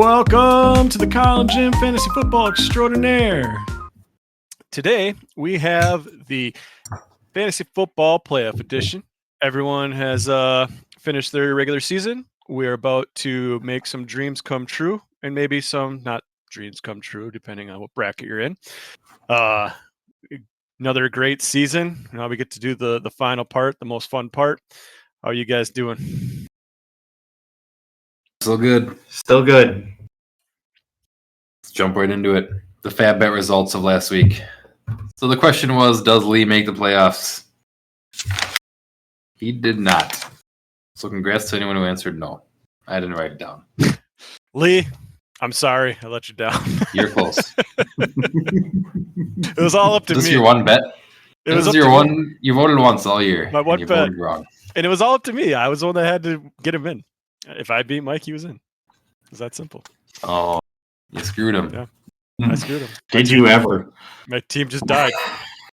Welcome to the Kyle and Jim Fantasy Football Extraordinaire. Today, we have the Fantasy Football Playoff Edition. Everyone has finished their regular season. We're about to make some dreams come true, and maybe some not dreams come true, depending on what bracket you're in. Another great season. Now we get to do the final part, the most fun part. How are you guys doing? Still good. Still good. Let's jump right into it. The Fab Bet results of last week. So the question was, does Lee make the playoffs? He did not. So congrats to anyone who answered no. I didn't write it down. Lee, I'm sorry. I let you down. You're close. It was all up to me. Is this your one bet? It was your one. You voted once all year. My one you bet. Voted wrong. And it was all up to me. I was the one that had to get him in. If I beat Mike, he was in. It was that simple. Oh, you screwed him. Yeah, I screwed him. Did you ever? My team just died.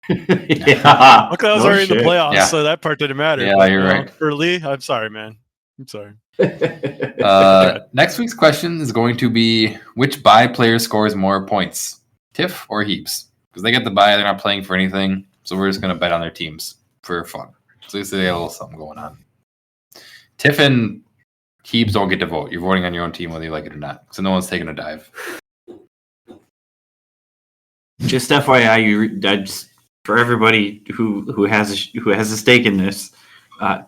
Yeah. Look, I was already in the playoffs, Yeah. so that part didn't matter. Yeah, But, you're right. For Lee, I'm sorry, man. I'm sorry. Next week's question is going to be, which bye player scores more points? Tiff or Heebs? Because they get the bye, they're not playing for anything, so we're just going to bet on their teams for fun. So they got a little something going on. Tiff and Heebs don't get to vote. You're voting on your own team whether you like it or not. So no one's taking a dive. Just FYI, for everybody who has a stake in this,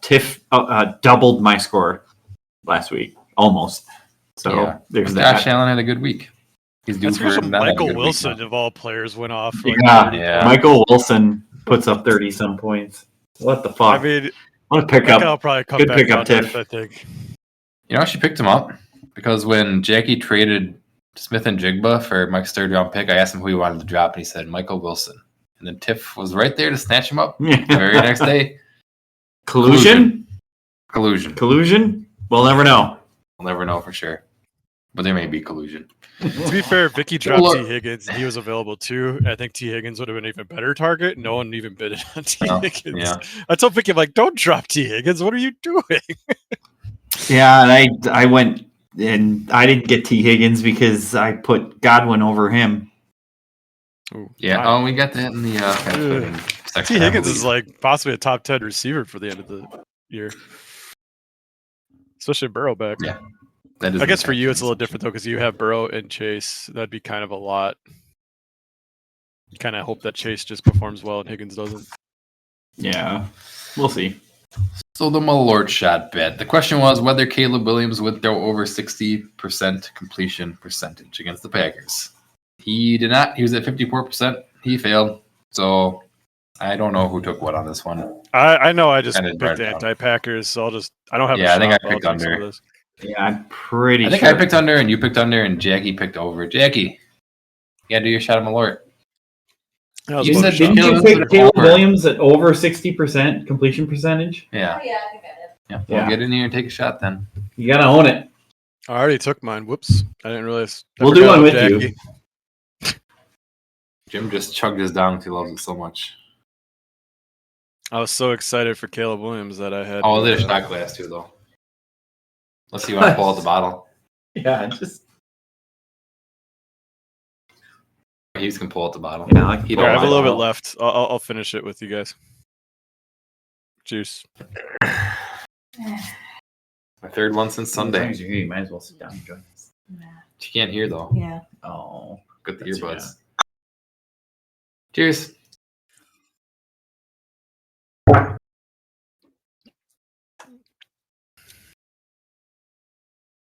Tiff doubled my score last week, almost. So Yeah. there's Josh that. Allen had a good week. He's due That's for because not having a Michael good week Wilson, now. of all players, went off. Like Yeah. 30 Yeah. Michael Wilson puts up 30-some points. What the fuck? I mean, What a I think pickup. I'll probably come Good back pickup, on Tiff, Tiff. I think. You know, she picked him up because when Jackie traded Smith and Jigba for Mike's third-round pick, I asked him who he wanted to drop, and he said Michael Wilson. And then Tiff was right there to snatch him up the very next day. Collusion? Collusion. We'll never know. We'll never know for sure. But there may be collusion. To be fair, Vicky dropped Look. T. Higgins, and he was available too. I think T. Higgins would have been an even better target. No one even bid it on T. Oh, Higgins. yeah. I told Vicky, I'm like, don't drop T. Higgins. What are you doing? Yeah, and I went and I didn't get T. Higgins because I put Godwin over him. Ooh, Yeah. wow. Oh, we got that in the section. T. Higgins is like possibly a top 10 receiver for the end of the year, especially Burrow back. Yeah. That is I guess for you it's a little different though because you have Burrow and Chase. That'd be kind of a lot. You kind of hope that Chase just performs well and Higgins doesn't. Yeah, we'll see. So the Malort shot bet. The question was whether Caleb Williams would throw over 60% completion percentage against the Packers. He did not. He was at 54%. He failed. So I don't know who took what on this one. I know I just I didn't picked write it down. anti-Packers, so I don't have. Yeah, a I think shot, I but I'll picked take some under. of this. Yeah, I'm pretty I think sure. I picked under and you picked under and Jackie picked over. Jackie, you gotta do your shot of Malort. That was You one said shot. Didn't you Caleb pick Caleb over. Williams at over 60% completion percentage? Yeah. Oh, yeah, I think I did. Yeah. Well, Yeah. get in here and take a shot then. You gotta own it. I already took mine. Whoops, I didn't realize. I We'll do forgot one about with Jackie. you. Jim just chugged his down because he loves it so much. I was so excited for Caleb Williams that I had. Oh, there's a shot glass too, though. Let's see you want to pull out the bottle. Yeah, just He's can pull out the bottle. yeah. Like, He Here, I have a don't little bit mind. left. I'll finish it with you guys. Juice. My third one since Sunday. You're here, you might as well sit down and join us. Nah. You can't hear though. Yeah. Oh, Got the That's- earbuds. Cheers.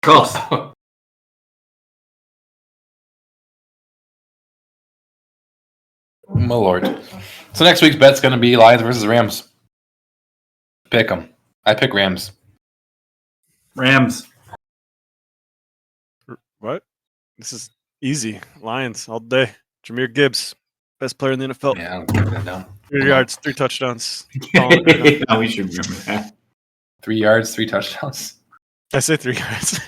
close. My lord. So next week's bet's going to be Lions versus Rams. Pick them. I pick Rams. Rams. What? This is easy. Lions all day. Jameer Gibbs, best player in the NFL. Yeah, I'm keeping that down. 3 yards, 3 touchdowns. Yeah, we should remember that. 3 yards, 3 touchdowns. I say 3 yards.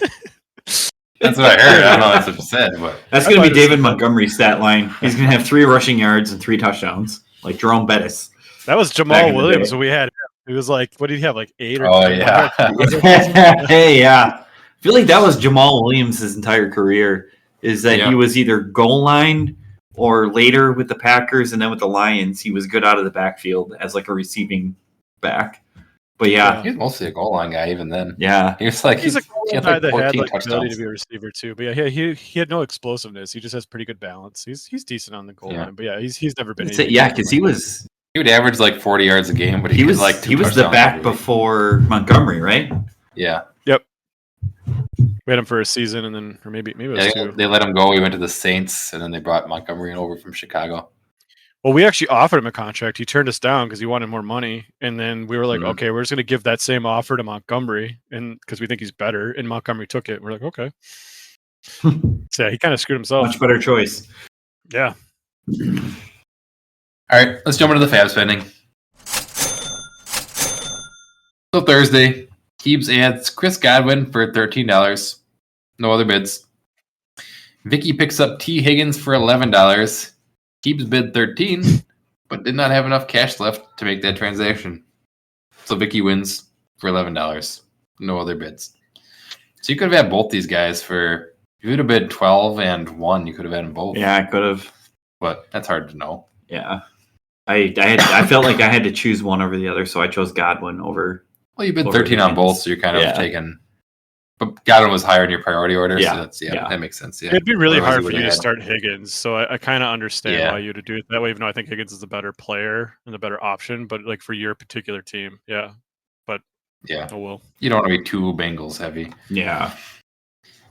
That's what I heard. I don't know that's what you said, but That's going to be David Montgomery's stat line. He's going to have 3 rushing yards and 3 touchdowns, like Jerome Bettis. That was Back Jamal in the Williams day. when we had him. He was like, what did he have? Like 8 or oh 10 yeah. Hey, yeah. feel like that was Jamal Williams' entire career, is that he was either goal line or later with the Packers and then with the Lions, he was good out of the backfield as like a receiving back. But he was mostly a goal line guy even then. Yeah. He was like he's a he had guy like that 14 had like touchdowns. ability to be a receiver too. But yeah, he had no explosiveness. He just has pretty good balance. He's decent on the goal line. But yeah, he's never been. Because he would average like 40 yards a game, but he was like he was the back before Montgomery, right? Yeah. Yep. We had him for a season, and then, or maybe it was two. They let him go. He went to the Saints, and then they brought Montgomery over from Chicago. Well, we actually offered him a contract. He turned us down because he wanted more money, and then we were like, okay, we're just going to give that same offer to Montgomery, and because we think he's better. And Montgomery took it. We're like, okay. So yeah, he kind of screwed himself. Much better choice. Yeah. All right, let's jump into the fab spending. So Thursday, Heebs adds Chris Godwin for $13. No other bids. Vicky picks up T. Higgins for $11. Heebs bid $13, but did not have enough cash left to make that transaction. So Vicky wins for $11. No other bids. So you could have had both these guys for, if you would have bid 12 and 1, you could have had them both. Yeah, I could have. But that's hard to know. Yeah. I felt like I had to choose one over the other, so I chose Godwin over. Well, you bid 13 on both, so you're kind of taking. But Godwin was higher in your priority order, so that makes sense. Yeah, it'd be really hard for you to start Higgins, so I kind of understand why you would do it that way. Even though I think Higgins is the better player and the better option, but like for your particular team, oh well. You don't want to be too Bengals heavy. Yeah.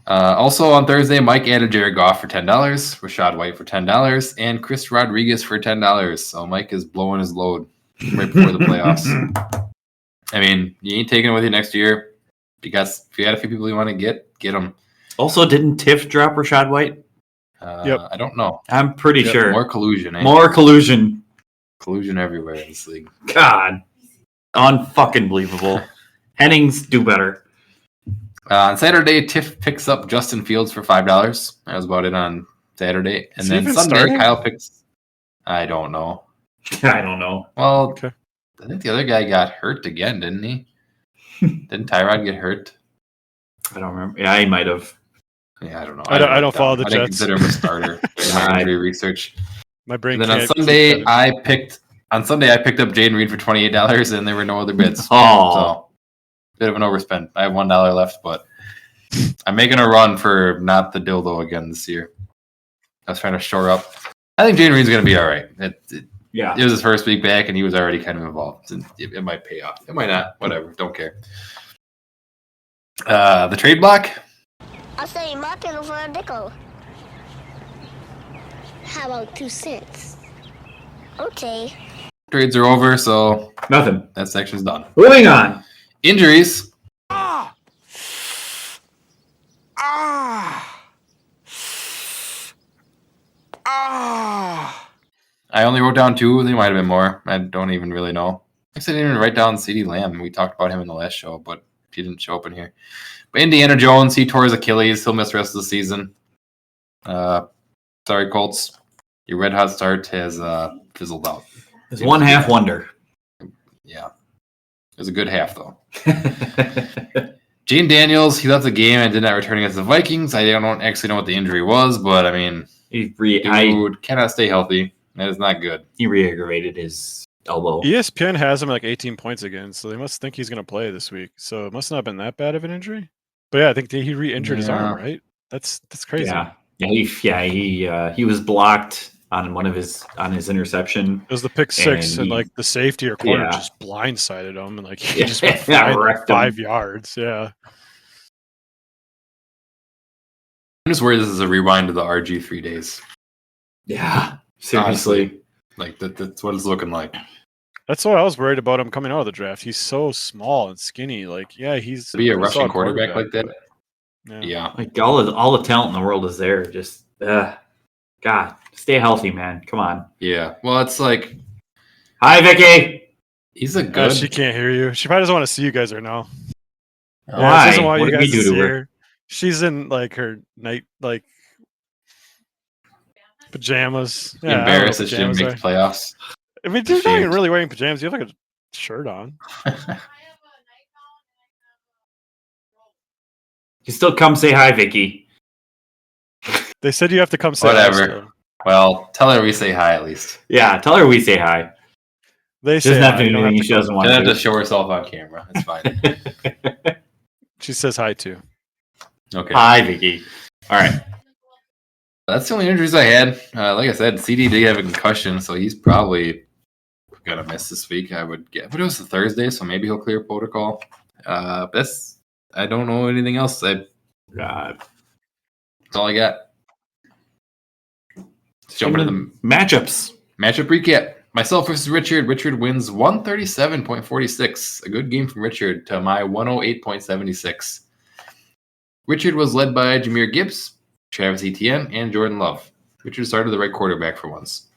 Also on Thursday, Mike added Jared Goff for $10, Rashad White for $10, and Chris Rodriguez for $10. So Mike is blowing his load right before the playoffs. I mean, you ain't taking it with you next year. Because if you had a few people you want to get them. Also, didn't Tiff drop Rashad White? I don't know. I'm pretty sure. More collusion. More collusion. Collusion everywhere in this league. God. Unfucking believable. Hennings, do better. On Saturday, Tiff picks up Justin Fields for $5. That was about it on Saturday. And then Sunday, Kyle picks... I don't know. I don't know. Well, okay. I think the other guy got hurt again, didn't he? Didn't Tyrod get hurt? I don't remember. Yeah, he might have. Yeah, I don't know. I don't follow the I Jets. I didn't consider him a starter in my injury research. My brain. And then on Sunday, I picked up Jaden Reed for $28, and there were no other bids. So bit of an overspend. I have $1 left, but I'm making a run for not the dildo again this year. I was trying to shore up. I think Jaden Reed's going to be all right. It was his first week back, and he was already kind of involved. And it might pay off. It might not. Whatever. Don't care. The trade block. I'll sell you my candle for a nickel. How about 2 cents? Okay. Trades are over, so nothing. That section's done. Moving on. Injuries. I only wrote down 2. There might have been more. I don't even really know. I didn't even write down CeeDee Lamb. We talked about him in the last show, but he didn't show up in here. But Indiana Jones, he tore his Achilles. He'll miss the rest of the season. Sorry, Colts. Your red hot start has fizzled out. It's one half wonder. Yeah. It was a good half, though. Jane Daniels, he left the game and did not return against the Vikings. I don't actually know what the injury was, but I mean, he cannot stay healthy. That is not good. He re-aggravated his elbow. ESPN has him like 18 points again, so they must think he's going to play this week. So it must not have been that bad of an injury. But yeah, I think he re-injured his arm, right? That's crazy. Yeah. He was blocked on his interception. It was the pick 6, and like the safety or corner just blindsided him, and like he just went 5 yards. Yeah. I'm just worried this is a rewind to the RG3 days. Yeah, seriously. Honestly, like that's what it's looking like. That's what I was worried about him coming out of the draft. He's so small and skinny. Like, he's to be a rushing quarterback like that. Yeah. Like all the talent in the world is there. Just God, stay healthy, man. Come on. Yeah. Well, it's like, hi, Vicky. He's a good. She can't hear you. She probably doesn't want to see you guys right now. Why? She doesn't want what you did guys we do to see to her. She's in like her night pajamas. Yeah, embarrassed that she didn't make the playoffs. I mean, you're not even really wearing pajamas. You have like a shirt on. You still come say hi, Vicky. They said you have to come say hi Whatever. still. Well, tell her we say hi at least. Yeah, tell her we say hi. They She doesn't say have hi. to You do don't have anything to she doesn't She want doesn't have to. to show herself on camera. It's fine. She says hi too. Okay. Hi, Vicky. All right. That's the only injuries I had. Like I said, CD did have a concussion, so he's probably gonna miss this week. I would get, but it was a Thursday, so maybe he'll clear protocol. I don't know anything else. That's all I got. Let's jump into the matchups. matchup recap. Myself versus Richard. Richard wins 137.46. A good game from Richard to my 108.76. Richard was led by Jahmyr Gibbs, Travis Etienne, and Jordan Love. Richard started the right quarterback for once.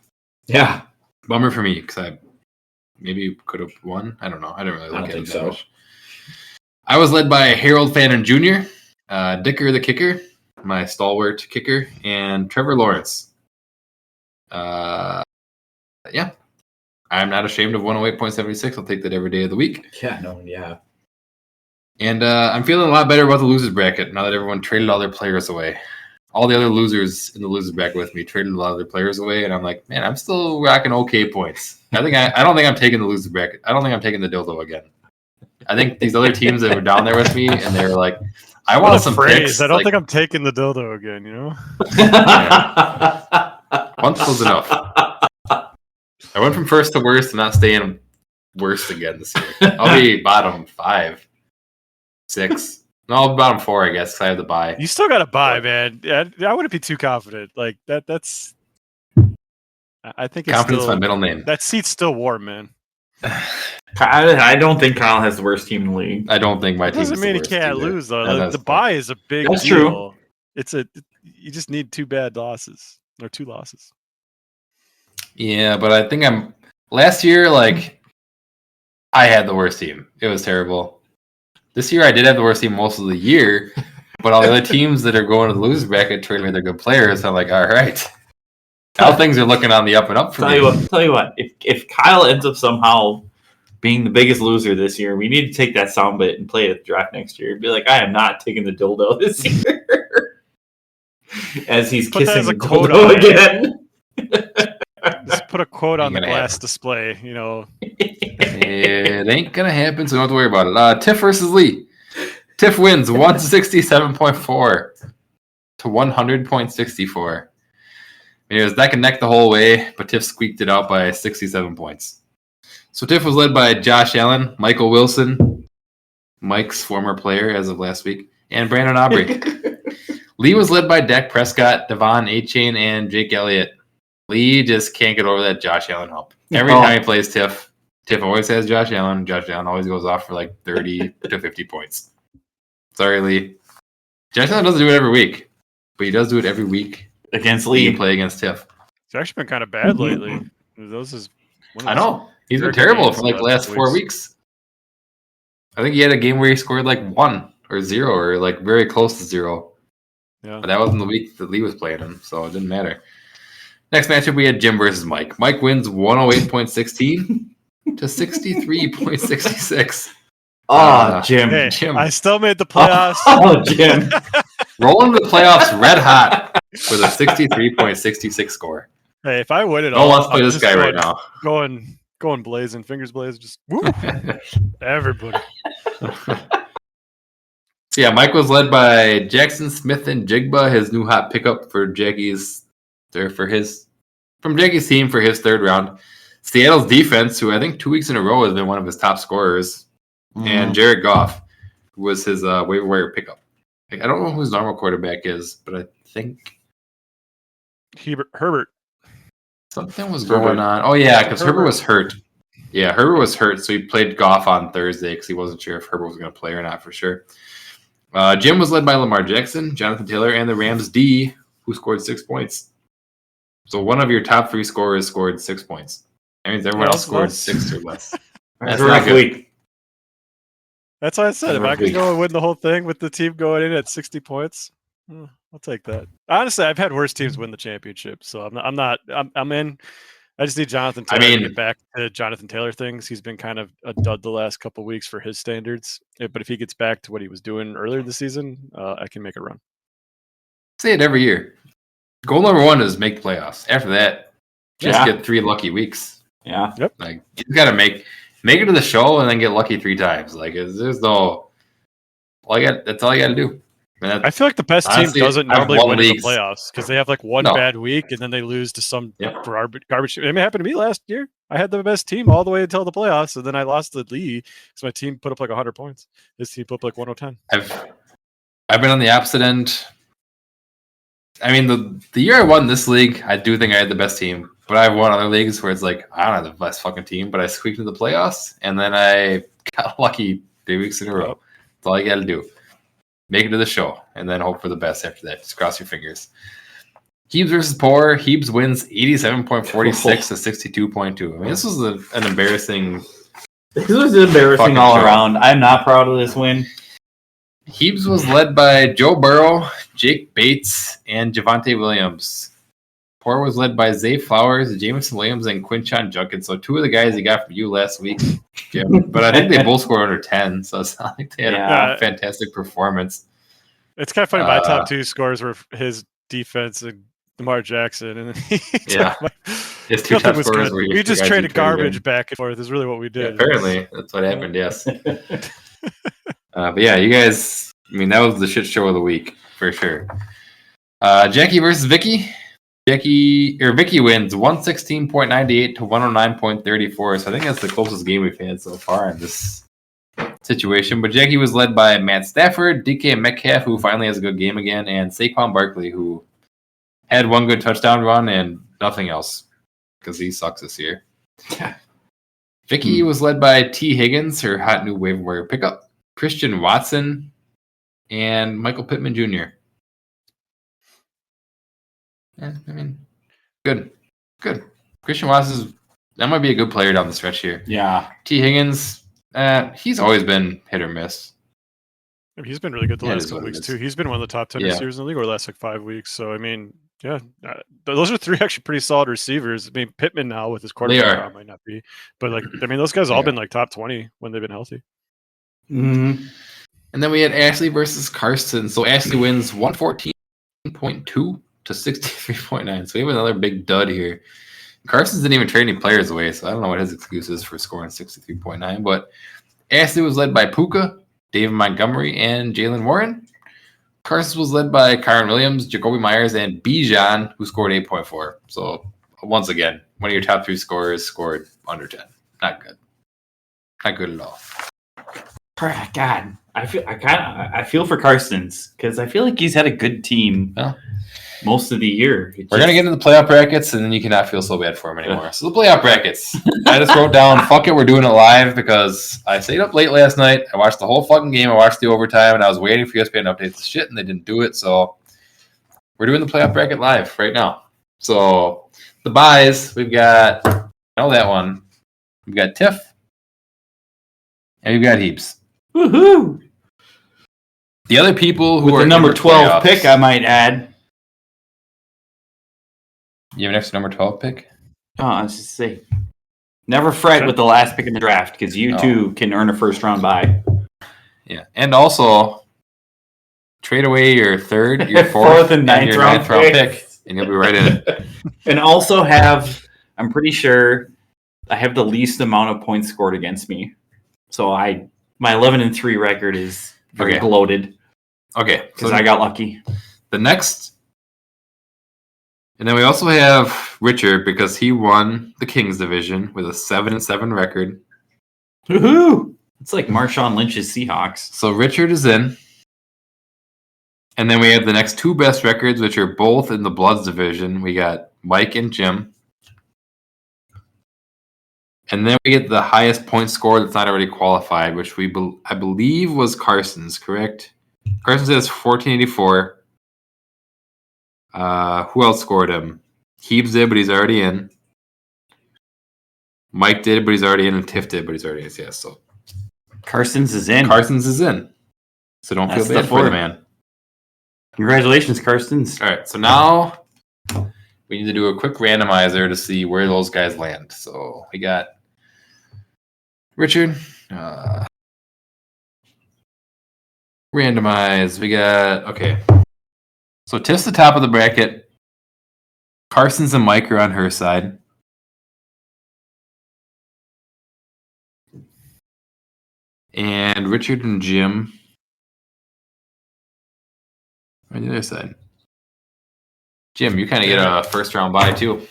Yeah. Bummer for me because I maybe could have won. I don't know. I didn't really look at it that much. I was led by Harold Fannin Jr., Dicker the kicker, my stalwart kicker, and Trevor Lawrence. Yeah. I'm not ashamed of 108.76. I'll take that every day of the week. Yeah, no, yeah. And I'm feeling a lot better about the losers bracket now that everyone traded all their players away. All the other losers in the losers bracket with me traded a lot of their players away, and I'm like, man, I'm still rocking okay points. I don't think I'm taking the losers bracket. I don't think I'm taking the dildo again. I think these other teams that were down there with me, and they were like, I want some picks. I don't think I'm taking the dildo again, you know? Once was enough. I went from first to worst and not staying worst again this year. I'll be bottom 5, 6. No, bottom 4, I guess, because I have the bye. You still got to buy, man. Yeah, I wouldn't be too confident. Like that's. I think it's Confidence still, my middle name. That seat's still warm, man. I don't think Kyle has the worst team in the league. I don't think my team Doesn't mean he can't lose though. The bye is a big That's deal. true. You just need 2 bad losses or 2 losses. Yeah, but I think last year, like, I had the worst team. It was terrible. This year I did have the worst team most of the year, but all the other teams that are going to the loser bracket trading with their good players, I'm like, all right. Now things are looking on the up and up for me. Tell you what, if Kyle ends up somehow being the biggest loser this year, we need to take that soundbite and play it at the draft next year. Be like, I am not taking the dildo this year. As he's kissing the dildo again. Just put a quote on the glass display, you know. It ain't gonna happen, so don't have to worry about it. Tiff versus Lee. Tiff wins 167.4 to 100.64. It was neck and neck the whole way, but Tiff squeaked it out by 67 points. So Tiff was led by Josh Allen, Michael Wilson, Mike's former player as of last week, and Brandon Aubrey. Lee was led by Dak Prescott, Devon Achane, and Jake Elliott. Lee just can't get over that Josh Allen hump. Every time he plays Tiff always has Josh Allen. Josh Allen always goes off for like 30 to 50 points. Sorry, Lee. Josh Allen doesn't do it every week, but he does do it every week against Lee. You play against Tiff. It's actually been kind of bad lately. I know. He's been terrible for like the last 4 weeks. I think he had a game where he scored like 1 or 0 or like very close to 0. Yeah. But that wasn't the week that Lee was playing him, so it didn't matter. Next matchup, we had Jim versus Mike. Mike wins 108.16 to 63.66. Oh, Jim. Hey, Jim. I still made the playoffs. Oh, Jim. Rolling the playoffs red hot with a 63.66 score. Hey, if I win it all, all, let's play this guy right now. Going blazing, fingers blazing, just whoop. Everybody. Yeah, Mike was led by Jackson Smith and Jigba, his new hot pickup from Jackie's team for his 3rd round. Seattle's defense, who I think 2 weeks in a row has been one of his top scorers, and Jared Goff, who was his waiver wire pickup. I don't know who his normal quarterback is, but I think Herbert. Something was going on. Oh yeah, because Herbert was hurt. Yeah, Herbert was hurt, so he played Goff on Thursday because he wasn't sure if Herbert was going to play or not for sure. Jim was led by Lamar Jackson, Jonathan Taylor, and the Rams D, who scored 6 points. So one of your top 3 scorers scored 6 points. That means everyone else scored 6 or less. That's a rough week. That's why I said, if I could go and win the whole thing with the team going in at 60 points, I'll take that. Honestly, I've had worse teams win the championship, so I'm in I just need Jonathan Taylor to get back to Jonathan Taylor things. He's been kind of a dud the last couple of weeks for his standards. But if he gets back to what he was doing earlier this season, I can make a run. Say it every year. Goal number 1 is make playoffs. After that, just get 3 lucky weeks. Yeah. Yep. Like you got to make it to the show and then get lucky 3 times. Like there's no. That's all you got to do. I feel like the best team doesn't normally win in the playoffs because they have like one bad week and then they lose to some garbage. It happened to me last year. I had the best team all the way until the playoffs, and then I lost the league because my team put up like 100 points. This team put up like 110. I've been on the opposite end. I mean, the year I won this league, I do think I had the best team. But I've won other leagues where it's like, I don't have the best fucking team, but I squeaked into the playoffs, and then I got lucky 3 weeks in a row. That's all you got to do. Make it to the show, and then hope for the best after that. Just cross your fingers. Heebs versus Poor. Heebs wins 87.46 to 62.2. I mean, this was an embarrassing. This was embarrassing all around. I'm not proud of this win. Heebs was led by Joe Burrow, Jake Bates, and Javonte Williams. Poor was led by Zay Flowers, Jameson Williams, and Quinshon Judkins. So 2 of the guys he got from you last week, Jim. But I think they both scored under 10, so it's not like they had a fantastic performance. It's kind of funny. My top 2 scores were his defense and Lamar Jackson, and then his 2 top scores were we just traded garbage back and forth. Is really what we did. Yeah, apparently, that's what happened. Yes. But yeah, you guys. I mean, that was the shit show of the week for sure. Jackie versus Vicky. Vicky wins 116.98 to 109.34. So I think that's the closest game we've had so far in this situation. But Jackie was led by Matt Stafford, DK Metcalf, who finally has a good game again, and Saquon Barkley, who had 1 good touchdown run and nothing else because he sucks this year. Vicky was led by T. Higgins, her hot new waiver wire pickup, Christian Watson, and Michael Pittman Jr. Yeah, I mean, good. Christian Watson that might be a good player down the stretch here. Yeah. T. Higgins, he's always been hit or miss. I mean, he's been really good the last couple weeks too. He's been one of the top 10 receivers in the league over the last like 5 weeks. So I mean, those are 3 actually pretty solid receivers. I mean, Pittman now with his quarterback might not be, but like I mean, those guys all been like top 20 when they've been healthy. Mm-hmm. And then we had Ashley versus Carson. So Ashley wins 114.2 to 63.9. So we have another big dud here. Carson didn't even trade any players away, so I don't know what his excuse is for scoring 63.9. But Ashley was led by Puka, David Montgomery, and Jalen Warren. Carson was led by Kyron Williams, Jacoby Myers, and Bijan, who scored 8.4. So once again, one of your top 3 scorers scored under 10. Not good. Not good at all. God, I feel for Carson's because I feel like he's had a good team most of the year. We're gonna get into the playoff brackets, and then you cannot feel so bad for him anymore. So the playoff brackets, I just wrote down, fuck it, we're doing it live because I stayed up late last night. I watched the whole fucking game. I watched the overtime, and I was waiting for ESPN to update the shit, and they didn't do it. So we're doing the playoff bracket live right now. So the buys, we've got that one. We've got Tiff, and we've got Heebs. Woohoo! The other people who with are the number 12 pick, I might add. You have an extra number 12 pick? Oh, I was just saying. Never fret with the last pick in the draft because you too can earn a first round bye. Yeah, and also trade away your third, your fourth and ninth round pick, and you'll be right in it. And also I'm pretty sure I have the least amount of points scored against me. So my 11-3 record is very bloated. Okay, because I got lucky. The next, and then we also have Richard because he won the Kings division with a 7-7 record. Woohoo! It's like Marshawn Lynch's Seahawks. So Richard is in, and then we have the next 2 best records, which are both in the Bloods division. We got Mike and Jim. And then we get the highest point score that's not already qualified, which I believe was Carson's, correct? Carson says 1484. Who else scored him? Heebs did, but he's already in. Mike did, but he's already in. And Tiff did, but he's already in. Yeah, so Carson's is in. So don't feel bad for the man. Congratulations, Carson's. All right, so now we need to do a quick randomizer to see where those guys land. So we got Richard. Randomize. We got, okay. So Tiff's the top of the bracket. Carson's and Mike are on her side. And Richard and Jim on the other side. Jim, you kind of get a first round bye too.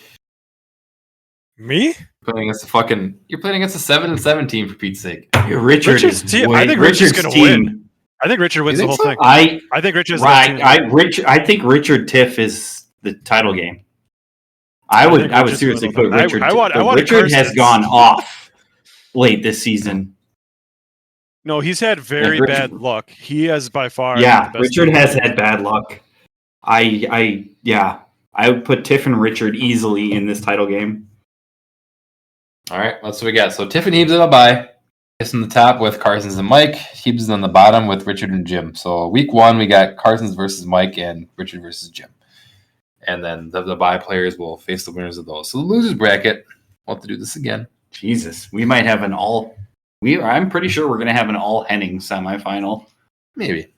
Me? You're playing against a 7-7 team for Pete's sake. Richard's team. I think Richard's going to win. I think Richard wins the whole thing. I think Richard's right. I think Richard Tiff is the title game. I would seriously put Richard. Richard has gone off late this season. No, he's had very bad luck. He has by far. Yeah, Richard has had bad luck. I would put Tiff and Richard easily in this title game. All right, that's what we got. So Tiff and Heebs on a bye. Tiff's on the top with Carson's and Mike. Heebs is on the bottom with Richard and Jim. So week 1, we got Carson's versus Mike and Richard versus Jim. And then the bye players will face the winners of those. So the losers bracket, we'll have to do this again. Jesus, we might have an all. I'm pretty sure we're going to have an all Henning semifinal. Maybe.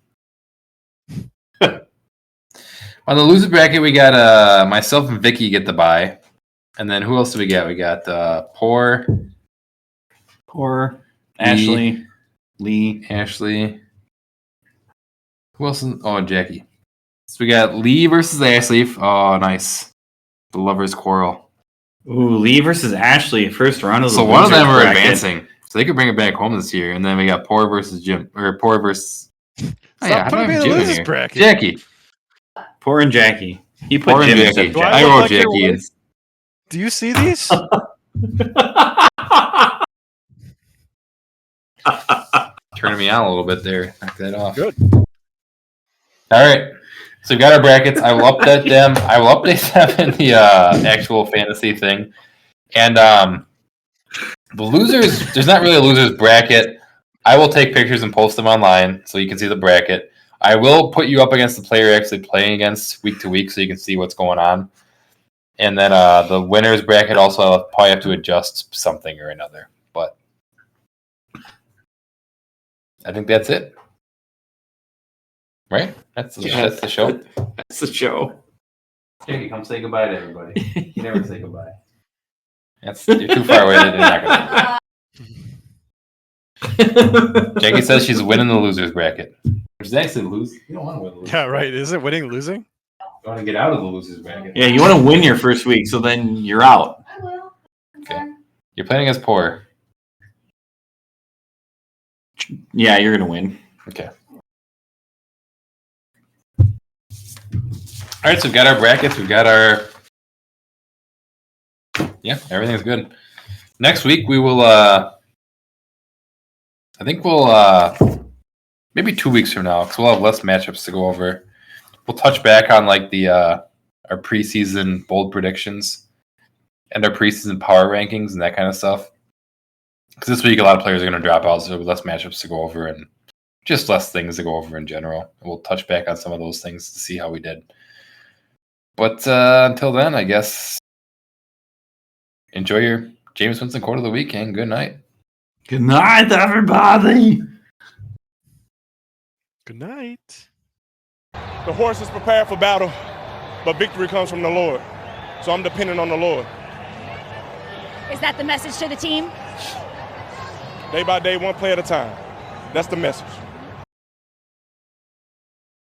On the loser bracket, we got myself and Vicky get the bye. And then who else do we get? We got Poor, Ashley, Lee. Who else? Jackie. So we got Lee versus Ashley. Oh, nice. The lovers' quarrel. Ooh, Lee versus Ashley. First round of the So one of them are advancing. So they could bring it back home this year. And then we got Poor versus Jim. Or Poor versus... Stop putting me in the losers bracket. Jackie. Poor and Jackie. He put Poor Jim and Jackie. I wrote Jackie in. Do you see these? Turn me on a little bit there. Knock that off. Good. All right. So we've got our brackets. I will update them. I will update them in the actual fantasy thing. And the losers, there's not really a losers bracket. I will take pictures and post them online so you can see the bracket. I will put you up against the player you're actually playing against week to week so you can see what's going on. And then the winners bracket also I'll probably have to adjust something or another. But I think that's it. Right? That's the show. That's the show. Jackie, come say goodbye to everybody. You never say goodbye. You're too far away. They're not gonna Jackie says she's winning the losers bracket. Which is actually lose. You don't want to win the losers. Yeah, right. Is it winning, losing? You want to get out of the losers bracket. Yeah, you want to win your first week, so then you're out. I will. Okay. You're playing against Poor. Yeah, you're going to win. Okay. All right, so we've got our brackets. We've got our... Yeah, everything's good. Next week, we will... I think we'll... maybe 2 weeks from now, because we'll have less matchups to go over. We'll touch back on like the our preseason bold predictions and our preseason power rankings and that kind of stuff. Because this week, a lot of players are going to drop out, so there'll be less matchups to go over and just less things to go over in general. And we'll touch back on some of those things to see how we did. But until then, I guess enjoy your James Winston quote of the week and good night. Good night, everybody. Good night. The horse is prepared for battle, but victory comes from the Lord. So I'm dependent on the Lord. Is that the message to the team? Day by day, one play at a time. That's the message.